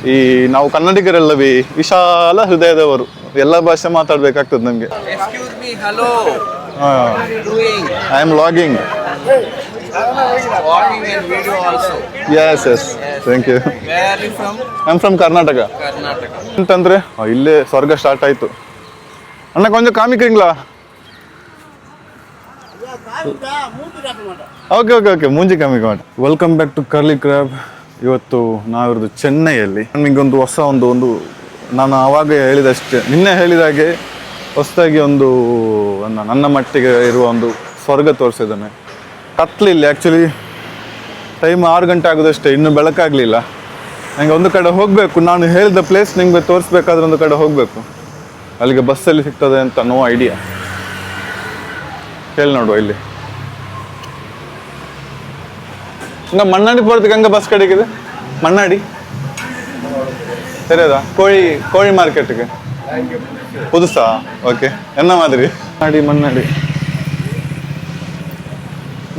ಈ ನಾವು ಕನ್ನಡಿಗರೆಲ್ಲವೇ ವಿಶಾಲ ಹೃದಯದವರು, ಎಲ್ಲ ಭಾಷೆ ಮಾತಾಡ್ಬೇಕಾಗ್ತದೆ ನಮ್ಗೆ. Excuse me, hello. Doing. I am logging. Walking and video also. Yes. Thank you. Where are you from? I am from Karnataka. Karnataka. ಅಂತಂದ್ರೆ ಇಲ್ಲೇ ಸ್ವರ್ಗ ಸ್ಟಾರ್ಟ್ ಆಯ್ತು. ಅಣ್ಣ ಕೊಂಚ ಕಾಮಿಕ್ರಿಂಗ್ಲಾ? ಓಕೆ ಮುಂಜಿ ಕಾಮಿಕ್ ಮಾಡಿ. Welcome back to curly crab. ಇವತ್ತು ನಾವಿರೋದು ಚೆನ್ನೈಯಲ್ಲಿ. ನಮಗೊಂದು ಹೊಸ ಒಂದು ನಾನು ಆವಾಗ ಹೇಳಿದಷ್ಟೇ, ನಿನ್ನೆ ಹೇಳಿದಾಗೆ ಹೊಸದಾಗಿ ಒಂದು ನನ್ನ ಮಟ್ಟಿಗೆ ಇರುವ ಒಂದು ಸ್ವರ್ಗ ತೋರಿಸಿದ್ದಾನೆ. ಕತ್ಲಿಲ್ಲ, ಆ್ಯಕ್ಚುಲಿ ಟೈಮ್ 6 ಗಂಟೆ ಆಗೋದಷ್ಟೇ, ಇನ್ನೂ ಬೆಳಕಾಗಲಿಲ್ಲ. ನನಗೆ ಒಂದು ಕಡೆ ಹೋಗಬೇಕು, ನಾನು ಹೇಳಿದ ಪ್ಲೇಸ್ ನಿಮಗೆ ತೋರಿಸ್ಬೇಕಾದ್ರೆ ಒಂದು ಕಡೆ ಹೋಗಬೇಕು. ಅಲ್ಲಿಗೆ ಬಸ್ಸಲ್ಲಿ ಸಿಗ್ತದೆ ಅಂತ ನೋ ಐಡಿಯಾ. ಹೇಳಿ ನೋಡುವ ಇಲ್ಲಿ. ಹಂಗ ಮಣ್ಣಾಡಿ ಪೋರ್ತಿಗೆ ಹಂಗೆ ಬಸ್ ಕಡೆಗಿದೆ. ಮಣ್ಣಾಡಿ ಸರಿಯದಾ? ಕೋಳಿ ಮಾರ್ಕೆಟ್ಗೆ ಪುದುಸಾ? ಓಕೆ, ಎನ್ನ ಮಾದರಿ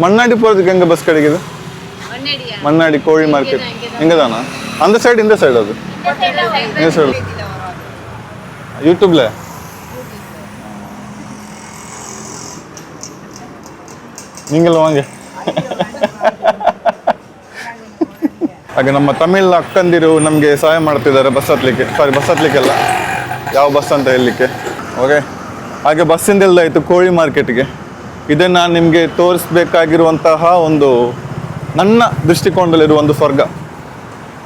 ಮಣ್ಣಾಡಿ ಪೋರ್ತಿಗೆ ಹಂಗೆ ಬಸ್ ಕಡೆಗಿದೆ. ಮಣ್ಣಾಡಿ ಕೋಳಿ ಮಾರ್ಕೆಟ್ ಹಿಂಗದಾನ? ಅಂದ ಸೈಡ್ ಇಂದ ಸೈಡ್ ಅದು ಸೈಡ್ ಯೂಟ್ಯೂಬ್ಲೆ ನೀಂಗೆಲ್ಲ ಹಂಗೆ. ಹಾಗೆ ನಮ್ಮ ತಮಿಳ್ ಅಕ್ಕಂದಿರು ನಮಗೆ ಸಹಾಯ ಮಾಡ್ತಿದ್ದಾರೆ ಬಸ್ ಹತ್ಲಿಕ್ಕೆಲ್ಲ. ಯಾವ ಬಸ್ ಅಂತ ಹೇಳಲಿಕ್ಕೆ. ಓಕೆ, ಹಾಗೆ ಬಸ್ಸಿಂದ ಆಯಿತು ಕೋಳಿ ಮಾರ್ಕೆಟ್ಗೆ. ಇದೇ ನಾನು ನಿಮಗೆ ತೋರಿಸ್ಬೇಕಾಗಿರುವಂತಹ ಒಂದು ನನ್ನ ದೃಷ್ಟಿಕೋನದಲ್ಲಿರುವ ಒಂದು ಸ್ವರ್ಗ.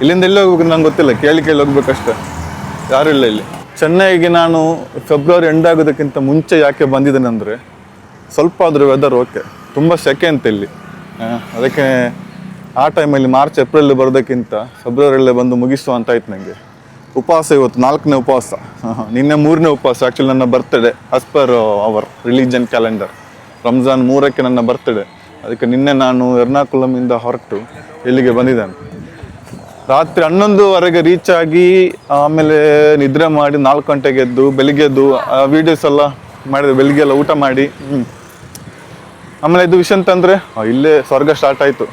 ಇಲ್ಲಿಂದ ಎಲ್ಲಿ ಹೋಗ್ಬೇಕು ನಂಗೆ ಗೊತ್ತಿಲ್ಲ, ಕೇಳಿ ಹೋಗ್ಬೇಕಷ್ಟೆ, ಯಾರು ಇಲ್ಲ ಇಲ್ಲಿ. ಚೆನ್ನೈಗೆ ನಾನು ಫೆಬ್ರವರಿ ಎಂಡ್ ಆಗೋದಕ್ಕಿಂತ ಮುಂಚೆ ಯಾಕೆ ಬಂದಿದ್ದೇನೆ ಅಂದರೆ, ಸ್ವಲ್ಪ ಆದರೂ ವೆದರ್ ಓಕೆ, ತುಂಬ ಸೆಕೆ ಅಂತ ಇಲ್ಲಿ. ಅದಕ್ಕೆ ಆ ಟೈಮಲ್ಲಿ ಮಾರ್ಚ್ ಏಪ್ರಿಲ್ ಬರೋದಕ್ಕಿಂತ ಫೆಬ್ರವರಿಯಲ್ಲೇ ಬಂದು ಮುಗಿಸುವ ಅಂತ ಆಯ್ತು ನನಗೆ. ಉಪವಾಸ ಇವತ್ತು 4ನೇ ಉಪವಾಸ, ನಿನ್ನೆ 3ನೇ ಉಪವಾಸ. ಆ್ಯಕ್ಚುಲಿ ನನ್ನ birthday as per our religion calendar. Ramzan 3ಕ್ಕೆ ನನ್ನ ಬರ್ತ್ಡೇ. ಅದಕ್ಕೆ ನಿನ್ನೆ ನಾನು ಎರ್ನಾಕುಲಮಿಂದ ಹೊರಟು ಇಲ್ಲಿಗೆ ಬಂದಿದ್ದೇನೆ. ರಾತ್ರಿ 11:15 ರೀಚ್ ಆಗಿ ಆಮೇಲೆ ನಿದ್ರೆ ಮಾಡಿ 4 ಗಂಟೆಗೆ ಎದ್ದು ಬೆಳಿಗ್ಗೆ ಎದ್ದು ವೀಡಿಯೋಸ್ ಎಲ್ಲ ಮಾಡಿದೆ. ಬೆಳಿಗ್ಗೆ ಎಲ್ಲ ಊಟ ಮಾಡಿ ಆಮೇಲೆ ಇದು ವಿಷಯ ಅಂತಂದರೆ ಇಲ್ಲೇ ಸ್ವರ್ಗ ಸ್ಟಾರ್ಟ್ ಆಯಿತು.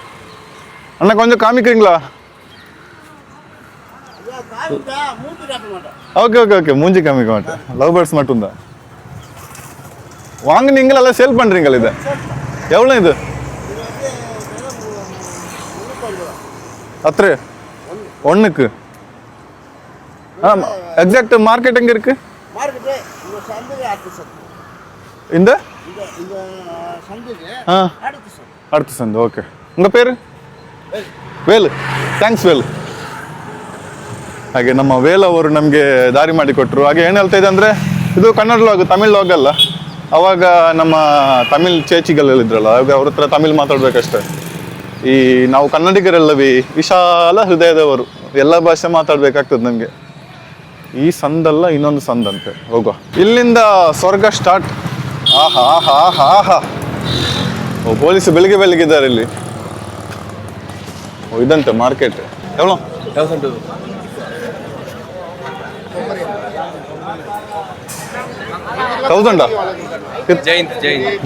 ಅಣ್ಣ ಕೊಂಚ ಕಾಮಿಕ್ರಿಂಗ್ಲಾ? ஓகே மூஞ்சி காமிக்க மாட்டேன். லவ் பேர்ட்ஸ் மட்டும்தான். வாங்க, நீங்களெல்லாம் சேல் பண்ணுறீங்களா? இது எவ்வளோ? இது அത്ര ஒன்றுக்கு? எக்ஸாக்ட் மார்க்கெட் எங்கே இருக்கு? இந்த அடுத்த சந்து. ஓகே, உங்கள் பேர்? ವೇಲ್. ಥ್ಯಾಂಕ್ಸ್ ವೇಲ್. ಹಾಗೆ ನಮ್ಮ ವೇಲ್ ಅವರು ನಮಗೆ ದಾರಿ ಮಾಡಿಕೊಟ್ರು. ಹಾಗೆ ಏನು ಹೇಳ್ತಾ ಇದೆ ಅಂದರೆ, ಇದು ಕನ್ನಡ ಲಾಗ್, ತಮಿಳ್ ಲಾಗ್ ಅಲ್ಲ. ಅವಾಗ ನಮ್ಮ ತಮಿಳ್ ಚೇಚಿಗಳಿದ್ರಲ್ಲ, ಅವಾಗ ಅವ್ರ ಹತ್ರ ತಮಿಳ್ ಮಾತಾಡ್ಬೇಕಷ್ಟೆ. ಈ ನಾವು ಕನ್ನಡಿಗರೆಲ್ಲವೇ ವಿಶಾಲ ಹೃದಯದವರು, ಎಲ್ಲ ಭಾಷೆ ಮಾತಾಡ್ಬೇಕಾಗ್ತದೆ ನಮಗೆ. ಈ ಸಂದಲ್ಲ, ಇನ್ನೊಂದು ಸಂದಂತೆ ಹೋಗುವ. ಇಲ್ಲಿಂದ ಸ್ವರ್ಗ ಸ್ಟಾರ್ಟ್. ಆಹಾ. ಓ, ಪೊಲೀಸ್ ಬೆಳಿಗ್ಗೆ ಇದ್ದಾರೆ ಇಲ್ಲಿ. ಓ, ಇದಂತೆ ಮಾರ್ಕೆಟ್. ಎವಳೋ? 1000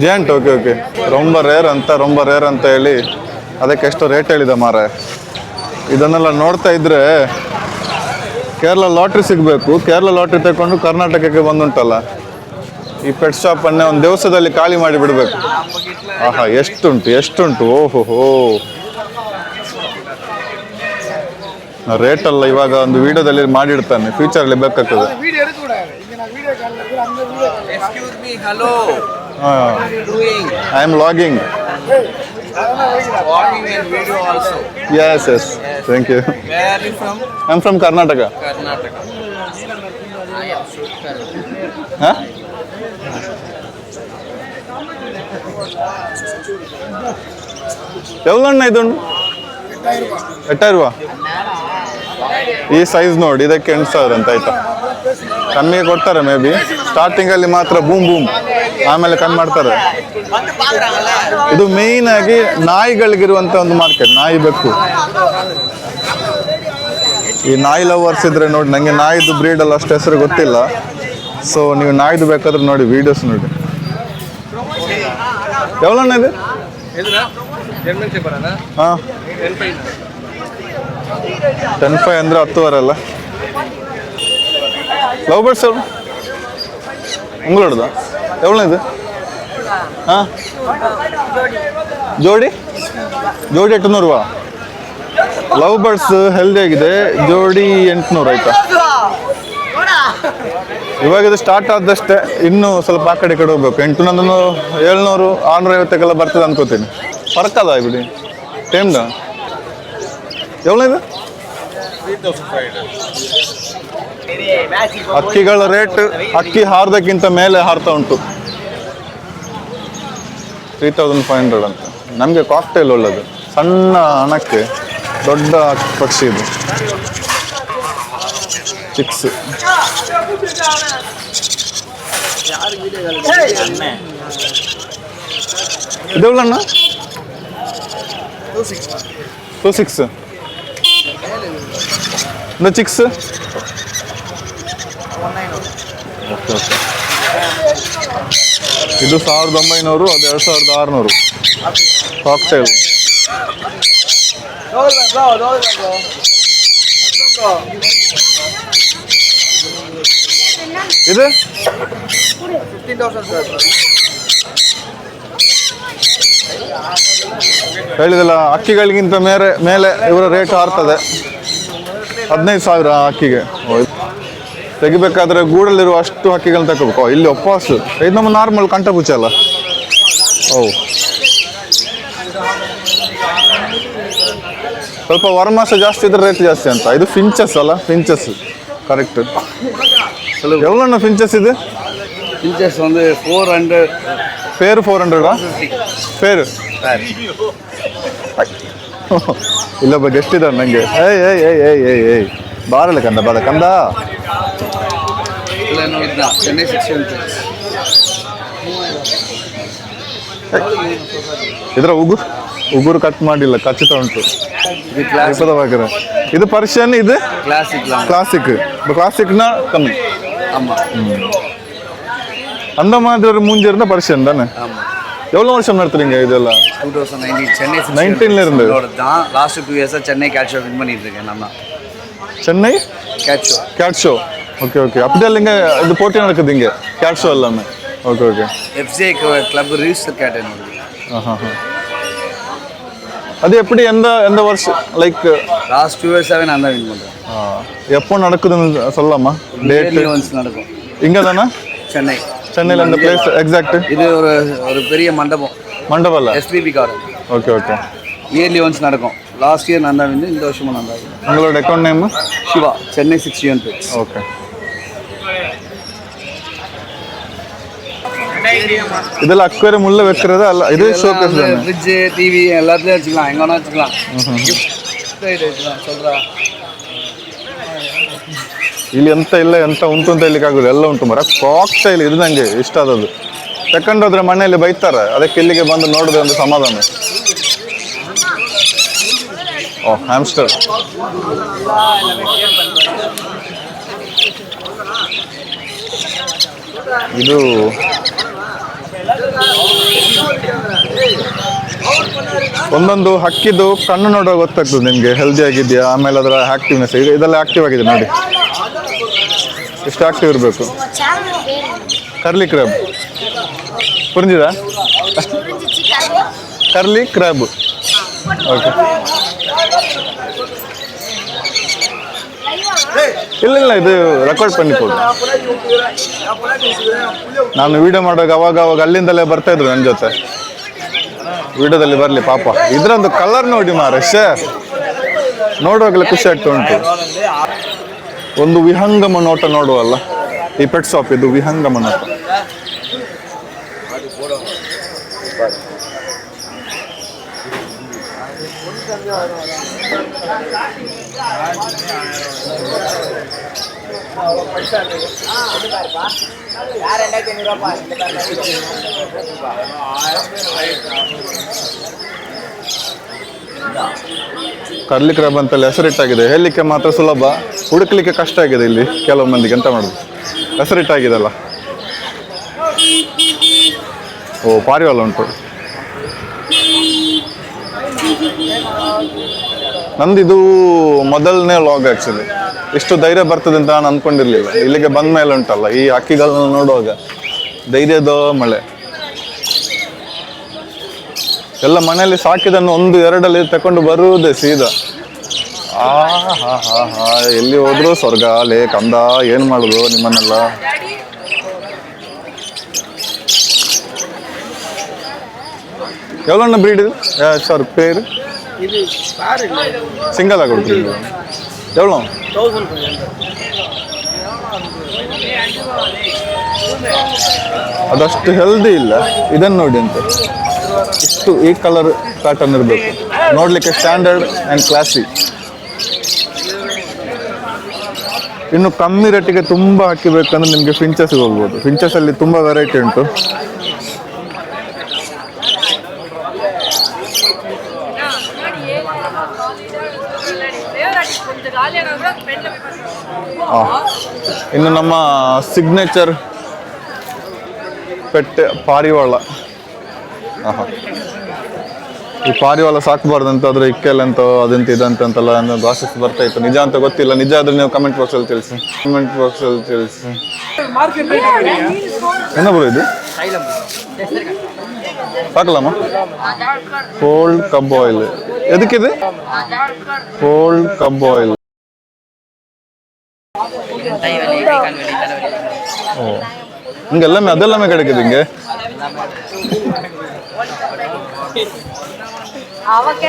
ಜೈಂಟ್. ಓಕೆ. ರೊಂಬ ರೇರ್ ಅಂತ ಹೇಳಿ ಅದಕ್ಕೆ ಎಷ್ಟು ರೇಟ್ ಹೇಳಿದೆ ಮಾರ. ಇದನ್ನೆಲ್ಲ ನೋಡ್ತಾ ಇದ್ರೆ ಕೇರಳ ಲಾಟ್ರಿ ಸಿಗಬೇಕು. ಕೇರಳ ಲಾಟ್ರಿ ತಗೊಂಡು ಕರ್ನಾಟಕಕ್ಕೆ ಬಂದುಂಟಲ್ಲ, ಈ ಪೆಟ್ ಶಾಪನ್ನೇ ಒಂದು ದಿವಸದಲ್ಲಿ ಖಾಲಿ ಮಾಡಿ ಬಿಡಬೇಕು. ಆಹಾ, ಎಷ್ಟುಂಟು. ಓಹೋ, ರೇಟಲ್ಲ ಇವಾಗ ಒಂದು ವಿಡಿಯೋದಲ್ಲಿ ಮಾಡಿಡ್ತಾನೆ, ಫ್ಯೂಚರಲ್ಲಿ ಬೇಕಾಗ್ತದೆ. Excuse me, hello. Doing. I am logging. Walking and video also. Yes. Thank you. Where are you from? I am from Karnataka. Karnataka. I am Shukar. Huh? ಎವಲಣ್ಣ ಇದೊಂದು? 8000 ರೂಪಾಯಿ. ಈ ಸೈಜ್ ನೋಡಿ, ಇದಕ್ಕೆ 8000 ಅಂತ ಆಯ್ತಾ. ಕಮ್ಮಿಗೆ ಕೊಡ್ತಾರೆ ಮೇ ಬಿ, ಸ್ಟಾರ್ಟಿಂಗಲ್ಲಿ ಮಾತ್ರ ಬೂಮ್, ಆಮೇಲೆ ಕಮ್ಮಿ ಮಾಡ್ತಾರೆ. ಇದು ಮೇಯ್ನ್ ಆಗಿ ನಾಯಿಗಳಿಗಿರುವಂಥ ಒಂದು ಮಾರ್ಕೆಟ್, ನಾಯಿ ಬೆಕ್ಕು. ಈ ನಾಯಿ ಲವರ್ಸ್ ಇದ್ರೆ ನೋಡಿ, ನನಗೆ ನಾಯಿದು ಬ್ರೀಡಲ್ಲ ಅಷ್ಟು ಹೆಸರು ಗೊತ್ತಿಲ್ಲ. ಸೊ ನೀವು ನಾಯಿದು ಬೇಕಾದ್ರೆ ನೋಡಿ, ವೀಡಿಯೋಸ್ ನೋಡಿ. ಎವಲಣ್ಣ ಇದು? ಹಾಂ, 10,500 ಅಂದರೆ 10,000 ಅಲ್ಲ. ಲವ್ ಬರ್ಡ್ಸ್ ಎವ್ಳು ಉಂಗಳೋಡ್ದ ಎವಳ ಇದು ಹಾಂ ಜೋಡಿ 800 ರೂಪಾ. ಲವ್ ಬರ್ಡ್ಸ್ ಹೆಲ್ದಿ ಆಗಿದೆ, ಜೋಡಿ 800 ಆಯ್ತಾ. ಇವಾಗ ಇದು ಸ್ಟಾರ್ಟ್ ಆದಷ್ಟೇ, ಇನ್ನೂ ಸ್ವಲ್ಪ ಆ ಕಡೆ ಹೋಗ್ಬೇಕು. 800 700 650 ಬರ್ತದೆ ಅನ್ಕೋತೀನಿ. ಫರ್ಕದ ಬಿಡಿ ಟೈಮ್ದ ಎವಳ ಇದು. ಅಕ್ಕಿಗಳ ರೇಟ್ ಅಕ್ಕಿ ಹಾರದಕ್ಕಿಂತ ಮೇಲೆ ಹಾರ್ತಾ ಉಂಟು. 3500 ಅಂತ. ನಮಗೆ ಕಾಕ್ಟೈಲ್ ಒಳ್ಳೇದು, ಸಣ್ಣ ಹಣಕ್ಕೆ ದೊಡ್ಡ ಪಕ್ಷಿ ಇದು. ಚಿಕ್ಸ್ ಇದೆವಳಣ್ಣ 26 ದ ಚಿಕ್ಸ್. Okay okay. ಇದು 1900, ಅದು 2600 ಕಾಕ್ಟೈಲ್. ಇದು 15,000 ಹೇಳಿದಲ್ಲ, ಅಕ್ಕಿಗಳಿಗಿಂತ ಮೇಲೆ ಇವರ ರೇಟ್ ಹಾರ್ತದೆ. 15,000 ಅಕ್ಕಿಗೆ. ತೆಗಿಬೇಕಾದ್ರೆ ಗೂಡಲ್ಲಿರುವ ಅಷ್ಟು ಹಕ್ಕಿಗಳನ್ನ ತಗೋಬೇಕು. ಇಲ್ಲಿ ಒಪ್ಪಾಸ್ ಇದು ನಮ್ಮ ನಾರ್ಮಲ್ ಕಂಠಪೂಚ ಅಲ್ಲ. ಸ್ವಲ್ಪ ವರಮಾಸ ಜಾಸ್ತಿ ಇದ್ರೆ ರೇಟ್ ಜಾಸ್ತಿ ಅಂತ. ಇದು ಫಿಂಚಸ್ ಅಲ್ಲ, ಫಿಂಚಸ್ ಕರೆಕ್ಟ್. ಎವಳಣ್ಣ ಫಿಂಚಸ್ ಇದು. ಇಂಚಸ್ ಒಂದು 400 ಪೇರು 400 ಪೇರು. ಇಲ್ಲೊಬ್ಬ ಗೆಸ್ಟ್ ಇದ್ದಾರೆ ನನಗೆ. ಏಯ್ ಬಾರಲ್ಲ ಕಂದ ಕಂದ. ಚೆನ್ನೈ 600. ಇದರ ಉಗುರು ಕಟ್ ಮಾಡಿಲ್ಲ, ಖಚಿತ ಉಂಟು. ಇದು ಪರ್ಷಿಯನ್, ಇದು ಕ್ಲಾಸಿಕ್ನ ಕಮ್ಮಿ. அந்த மாதிரி ஒரு மூஞ்சி இருந்தா பர்ஷியன் தானே. எவ்வளோ வருஷம் நடத்துறீங்க இதெல்லாம்? 2019 சென்னை 19ல இருந்து தான். லாஸ்ட் 2 இயர்ஸா சென்னை கேட் ஷோ வின் பண்ணிட்டு இருக்கேன் நான் தான். Chennai cat show. Okay okay. அப்படியே இல்லைங்க, இது போட்டி நடக்குது இங்கே கேட் ஷோ எல்லாமே. Okay okay. FCI club register cat என்னோட. அது எப்படி எந்த வருஷம் லைக் லாஸ்ட் 2 இயர்ஸாவே நான் தான் வின் பண்றேன். எப்போ நடக்குதுன்னு சொல்லலாமா? டேட் ஒன்ஸ் நடக்கும். இங்க தானே? சென்னையில் அந்த பிளேஸ் எக்ஸாக்ட். இது ஒரு பெரிய மண்டபம் இல்ல SPB garden. Okay okay. Yearly once நடக்கும். லாஸ்ட் இயர் நான் தான் வின், இந்த வருஷமும் நான் தான். உங்களோட account name? Siva, Chennai 600. Okay. இதெல்லாம் அக்வேரியம் உள்ள வைக்கிறது அல்ல, இது ஷோகேஸ் தானே. ஃப்ரிட்ஜ், டிவி எல்லாத்தையும் வச்சுக்கலாம், எங்க வேணா வச்சுக்கலாம். சொல்றா ಇಲ್ಲಿ ಎಂತ ಉಂಟು ಅಂತ ಹೇಳಲಿಕ್ಕೆ ಆಗುದು, ಎಲ್ಲ ಉಂಟು ಮರ. ಕಾಕ್ಟೈಲ್ ಇದು ನಂಗೆ ಇಷ್ಟ ಆದದ್ದು. ತಕೊಂಡೋದ್ರೆ ಮನೆಯಲ್ಲಿ ಬೈತಾರೆ, ಅದಕ್ಕೆ ಇಲ್ಲಿಗೆ ಬಂದು ನೋಡಿದ್ರೆ ಒಂದು ಸಮಾಧಾನ. ಹ್ಯಾಮ್ಸ್ಟರ್. ಇದು ಒಂದೊಂದು ಹಕ್ಕಿದು ಕಣ್ಣು ನೋಡುವಾಗ ಗೊತ್ತಾಗ್ತದೆ ನಿಮಗೆ ಹೆಲ್ದಿ ಆಗಿದೆಯಾ, ಆಮೇಲೆ ಅದರ ಆಕ್ಟಿವ್ನೆಸ್. ಇದೆಲ್ಲ ಆಕ್ಟಿವ್ ಆಗಿದೆ ನೋಡಿ, ಎಷ್ಟು ಆಕ್ಟಿವ್ ಇರಬೇಕು. ಕರ್ಲಿ ಕ್ರ್ಯಾಬ್ ಪುರಿಂಜಿದ ಕರ್ಲಿ ಕ್ರ್ಯಾಬ್. ಓಕೆ. ಇಲ್ಲ ಇದು ರೆಕಾರ್ಡ್ ಪನ್ನಿಕೊಡು. ನಾನು ವಿಡಿಯೋ ಮಾಡುವಾಗ ಅವಾಗ ಅಲ್ಲಿಂದಲೇ ಬರ್ತಾ ಇದ್ರು ನನ್ನ ಜೊತೆ. ವಿಡಿಯೋದಲ್ಲಿ ಬರಲಿ ಪಾಪ. ಇದ್ರೊಂದು ಕಲರ್ ನೋಡಿ ಮಾರೆ, ನೋಡುವಾಗಲೇ ಖುಷಿ ಆಗ್ತಾ ಉಂಟು. ಒಂದು ವಿಹಂಗಮ ನೋಟ ನೋಡುವಲ್ಲ ಈ ಪೆಟ್ ಶಾಪ್. ಇದು ವಿಹಂಗಮ ನೋಟ. ಕರ್ಲಿ ಕ್ರ್ಯಾಬ್ ಅಂತಲ್ಲಿ ಹೆಸರಿಟ್ಟಾಗಿದೆ. ಹೇಳಲಿಕ್ಕೆ ಮಾತ್ರ ಸುಲಭ, ಹುಡುಕ್ಲಿಕ್ಕೆ ಕಷ್ಟ ಆಗಿದೆ ಇಲ್ಲಿ ಕೆಲವು ಮಂದಿಗೆ. ಎಂತ ಮಾಡೋದು, ಹೆಸರಿಟ್ಟಾಗಿದೆಲ್ಲ. ಓ ಪಾರಿವಾಳ ಉಂಟು. ನಂದು ಇದು ಮೊದಲನೇ ಲಾಗ್ ಆ್ಯಕ್ಚುಲಿ. ಇಷ್ಟು ಧೈರ್ಯ ಬರ್ತದೆ ಅಂತ ನಾನು ಅಂದ್ಕೊಂಡಿರಲಿಲ್ಲ. ಇಲ್ಲಿಗೆ ಬಂದ ಮೇಲೆ ಉಂಟಲ್ಲ ಈ ಹಕ್ಕಿಗಳನ್ನ ನೋಡುವಾಗ ಧೈರ್ಯದ ಮಳೆ. ಎಲ್ಲ ಮನೆಯಲ್ಲಿ ಸಾಕಿದನ್ನು 1-2 ತಕೊಂಡು ಬರುವುದೇ ಸೀದಾ. ಹಾ ಎಲ್ಲಿ ಹೋದ್ರು ಸ್ವರ್ಗ ಲೇ ಕಂದ, ಏನು ಮಾಡೋದು ನಿಮ್ಮನ್ನೆಲ್ಲ. எவ்வளோண்ணா ப்ரீடு சார் பேர்? இது பாரு சிங்கலாக கொடுக்குறீங்க. எவ்வளோ? 1500. ಅದಷ್ಟು ಹೆಲ್ದಿ ಇಲ್ಲ. ಇದನ್ನು ನೋಡಿ ಅಂತ ಇಷ್ಟು ಈ ಕಲರ್ ಪ್ಯಾಟರ್ನ್ ಇರಬೇಕು, ನೋಡಲಿಕ್ಕೆ ಸ್ಟ್ಯಾಂಡರ್ಡ್ ಆ್ಯಂಡ್ ಕ್ಲಾಸಿ. ಇನ್ನು ಕಮ್ಮಿ ರೇಟಿಗೆ ತುಂಬ ಹಾಕಿಬೇಕಂದ್ರೆ ನಿಮಗೆ ಫಿಂಚಸ್ಗೆ ಹೋಗ್ಬೋದು. ಫಿಂಚಸಲ್ಲಿ ತುಂಬ ವೆರೈಟಿ ಉಂಟು. ಇನ್ನು ನಮ್ಮ ಸಿಗ್ನೇಚರ್ ಪೆಟ್ಟೆ ಪಾರಿವಾಳ. ಈ ಪಾರಿವಾಳ ಸಾಕಬಾರ್ದಂತ ಅದ್ರ ಇಕ್ಕೆಲ್ಲಂತ ಅದಂತ ಇದಂತೆಲ್ಲ ಗಾಸಿಸ್ ಬರ್ತಾ ಇತ್ತು. ನಿಜ ಅಂತ ಗೊತ್ತಿಲ್ಲ. ನಿಜ ಆದ್ರೆ ನೀವು ಕಮೆಂಟ್ ಬಾಕ್ಸಲ್ಲಿ ತಿಳಿಸಿ. என்ன ப்ரோ இது? பார்க்கலாமா? Gold cup oil. எதுக்கு இது? Gold cup oil. ஓ, இங்க எல்லாமே அதெல்லாமே கிடைக்குது இங்க.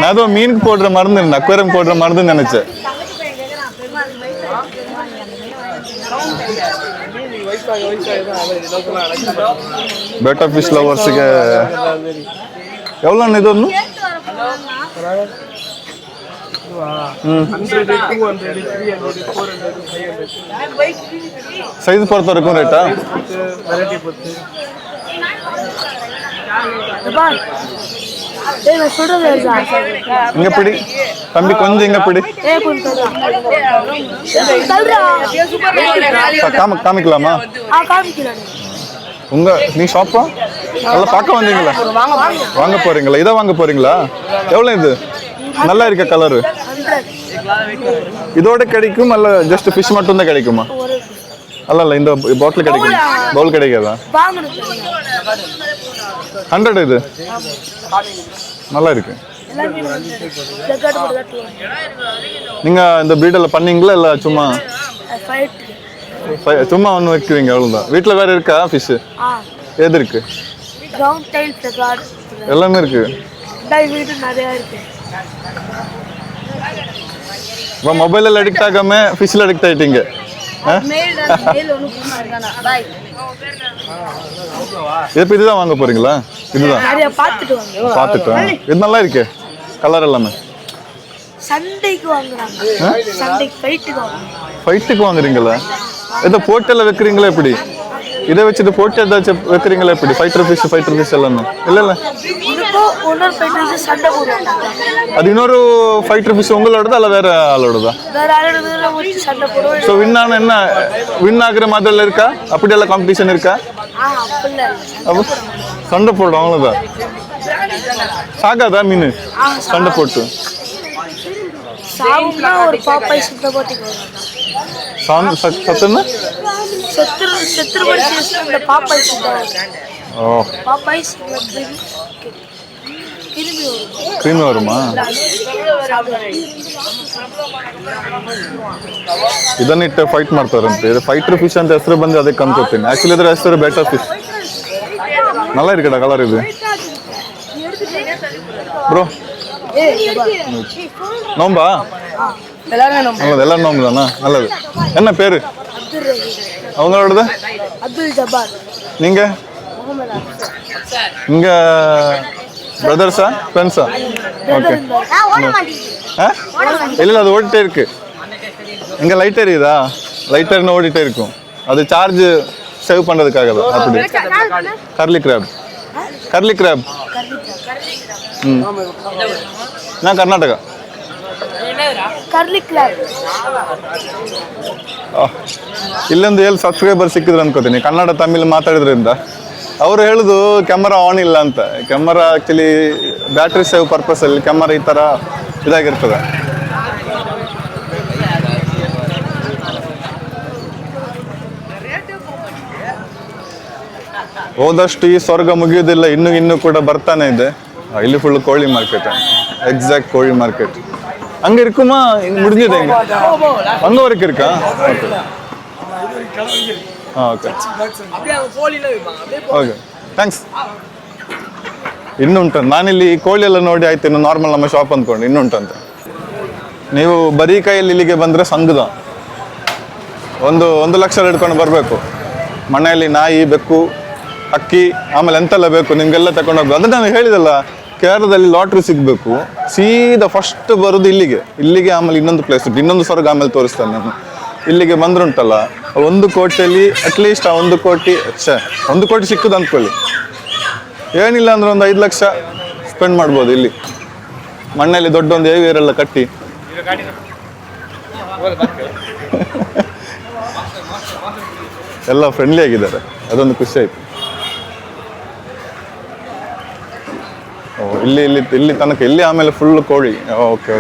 நான் ஏதோ மீனுக்கு போடுற மருந்து, அக்வேரியம் போடுற மருந்து நினைச்சேன். ಬೆಟಾ ಫಿಶ್ ಲವರ್ಸ್ಗೆ ಎவ்வளೋ ಇದೊಂದು? சைஸ் பொறுத்த வரைக்கும் ரேட்டா? இங்க பிடி தம்பி, கொஞ்சம் இங்க பிடி. காமிக்கலாமா? உங்க நீ ஷாப்பா நல்லா பார்க்க வந்தீங்களா? வாங்க போறீங்களா? இதை வாங்க போறீங்களா? எவ்வளோ இது? நல்லா இருக்க கலரு. இதோட கிடைக்கும் அல்ல ஜஸ்ட் ஃபிஷ் மட்டும் தான் கிடைக்குமா? அல்ல இந்த பாட்டில் கிடைக்கும், பவுல் கிடைக்காதா? 100 இது நல்லா இருக்கு. நீங்க இந்த பிரீடெல்லாம் பண்ணீங்களா இல்ல சும்மா சும்மா ஒன்று வைக்குவீங்க அவ்வளோதான்? வீட்டில் வேற இருக்கா ஃபிஷ்? எது இருக்கு? எல்லாமே இருக்கு. மொபைலில் அடிக்ட் ஆகாம ஃபிஷ்ல அடிக்ட் ஆயிட்டீங்க. இதுதான் வாங்க போறீங்களா? இதுதான் பார்த்துட்டு. இது நல்லா இருக்கு கலர் எல்லாமே. ஃபைட்டுக்கு வாங்குறீங்களா? ஏதோ போட்டெல்லாம் வைக்கிறீங்களா எப்படி? இதை வச்சுட்டு போட்டு ஏதாச்சும் வைக்கிறீங்களா எப்படி? ஃபைட்டர் ஃபிஷ் எல்லாமே இல்லை இல்லை. அது இன்னொரு ஃபைட்டர் ஃபிஷ் உங்களோடதா அல்ல வேற ஆளோடதா? ஸோ வின் ஆன என்ன வின் ஆகுற மாதிரி இருக்கா? அப்படியெல்லாம் காம்படிஷன் இருக்கா? அப்போ சண்டை போடும் அவ்வளோதான். சாகாதா மீன் சண்டை போட்டு? சத்துன்னு ಕ್ರೀಮಿ வருமா? ಇದನ್ನಿಟ್ಟು ಫೈಟ್ ಮಾಡ್ತಾರಂತೆ. ಇದು ಫೈಟರ್ ಫಿಶ್ ಅಂತ ಹೆಸರು ಬಂದು ಅದಕ್ಕೆ ಅನ್ಕೋತೀನಿ. ಆಕ್ಚುಲಿ ಇದ್ರ ಹೆಸರು ಬೆಟಾ ಫಿಶ್. நல்லா இருக்குடா கலர் இது. ப்ரோ நோம்பா? எல்லாரும் நோம்பு தானா? நல்லது. என்ன பேரு அவங்களோடது? அப்துல் ஜப்பார். நீங்க இங்க பிரதர்ஸா ஃப்ரெண்ட்ஸா? ஓகே. இல்லை அது ஓடிட்டே இருக்கு. இங்கே லைட் எரியுதா? லைட்டர்னு ஓடிட்டே இருக்கும். அது சார்ஜ் சேவ் பண்ணுறதுக்காக தான். அப்படி கர்லி கிராப். நான் கர்நாடகா. ಇಲ್ಲೊಂದು 7 ಸಬ್ಸ್ಕ್ರೈಬರ್ ಸಿಕ್ಕಿದ್ರು ಅನ್ಕೋತೀನಿ. ಕನ್ನಡ ತಮಿಳ್ ಮಾತಾಡಿದ್ರಿಂದ ಅವರು ಹೇಳುದು ಕ್ಯಾಮರಾ ಆನ್ ಇಲ್ಲ ಅಂತ. ಕ್ಯಾಮರಾ ಆ್ಯಕ್ಚುಲಿ ಬ್ಯಾಟ್ರಿ ಸೇವ್ ಪರ್ಪಸಲ್ಲಿ ಕ್ಯಾಮರಾ ಈ ಥರ ಇದಾಗಿರ್ತದೆ. ಹೋದಷ್ಟು ಈ ಸ್ವರ್ಗ ಮುಗಿಯೋದಿಲ್ಲ, ಇನ್ನೂ ಕೂಡ ಬರ್ತಾನೆ ಇದೆ. ಇಲ್ಲಿ ಫುಲ್ ಕೋಳಿ ಮಾರ್ಕೆಟ್, ಎಕ್ಸಾಕ್ಟ್ ಕೋಳಿ ಮಾರ್ಕೆಟ್. ಹಂಗೆ ಇರ್ಕುಮಾ ಹಿಂಗೆ ಮುಡಿದಿದೆ ಹಿಂಗೆ ಹಂಗೆ ವರೆಗೆ ಇರ್ಕಾ? Okay okay thanks. ಇನ್ನುಂಟು, ನಾನಿಲ್ಲಿ ಕೋಳಿ ಎಲ್ಲ ನೋಡಿ ಆಯ್ತು, ಇನ್ನು ನಾರ್ಮಲ್ ನಮ್ಮ ಶಾಪ್ ಅಂದ್ಕೊಂಡು ಇನ್ನುಂಟಂತೆ. ನೀವು ಬರೀ ಕೈಯಲ್ಲಿ ಇಲ್ಲಿಗೆ ಬಂದರೆ ಸಂಘದ 1 ಲಕ್ಷ ಹಿಡ್ಕೊಂಡು ಬರಬೇಕು. ಮನೆಯಲ್ಲಿ ನಾಯಿ, ಬೆಕ್ಕು, ಅಕ್ಕಿ, ಆಮೇಲೆ ಎಂತೆಲ್ಲ ಬೇಕು ನಿಮಗೆಲ್ಲ ತಗೊಂಡು ಹೋಗ್ಬೇಕು. ಅದನ್ನು ನಾನು ಹೇಳಿದಲ್ಲ, ಕೇರಳದಲ್ಲಿ ಲಾಟ್ರಿ ಸಿಗಬೇಕು, ಸೀದಾ ಫಸ್ಟ್ ಬರೋದು ಇಲ್ಲಿಗೆ. ಆಮೇಲೆ ಇನ್ನೊಂದು ಪ್ಲೇಸ್ ಉಂಟು, ಇನ್ನೊಂದು ಸ್ವರ್ಗ ಆಮೇಲೆ ತೋರಿಸ್ತೇನೆ ನಾನು. ಇಲ್ಲಿಗೆ ಬಂದ್ರುಂಟಲ್ಲ 1 ಕೋಟಿಯಲ್ಲಿ ಅಟ್ಲೀಸ್ಟ್ ಆ 1 ಕೋಟಿ 1 ಕೋಟಿ ಸಿಕ್ಕುದು ಅಂದ್ಕೊಳ್ಳಿ, ಏನಿಲ್ಲ ಅಂದ್ರೆ ಒಂದು 5 ಲಕ್ಷ ಸ್ಪೆಂಡ್ ಮಾಡ್ಬೋದು ಇಲ್ಲಿ. ಮಣ್ಣಲ್ಲಿ ದೊಡ್ಡ ಒಂದು ಏವಿಯರೆಲ್ಲ ಕಟ್ಟಿ. ಎಲ್ಲ ಫ್ರೆಂಡ್ಲಿ ಆಗಿದ್ದಾರೆ, ಅದೊಂದು ಖುಷಿ ಆಯ್ತು. ಇಲ್ಲಿ ತನಕ ಇಲ್ಲಿ, ಆಮೇಲೆ ಫುಲ್ ಕೋಳಿ. ಓಕೆ.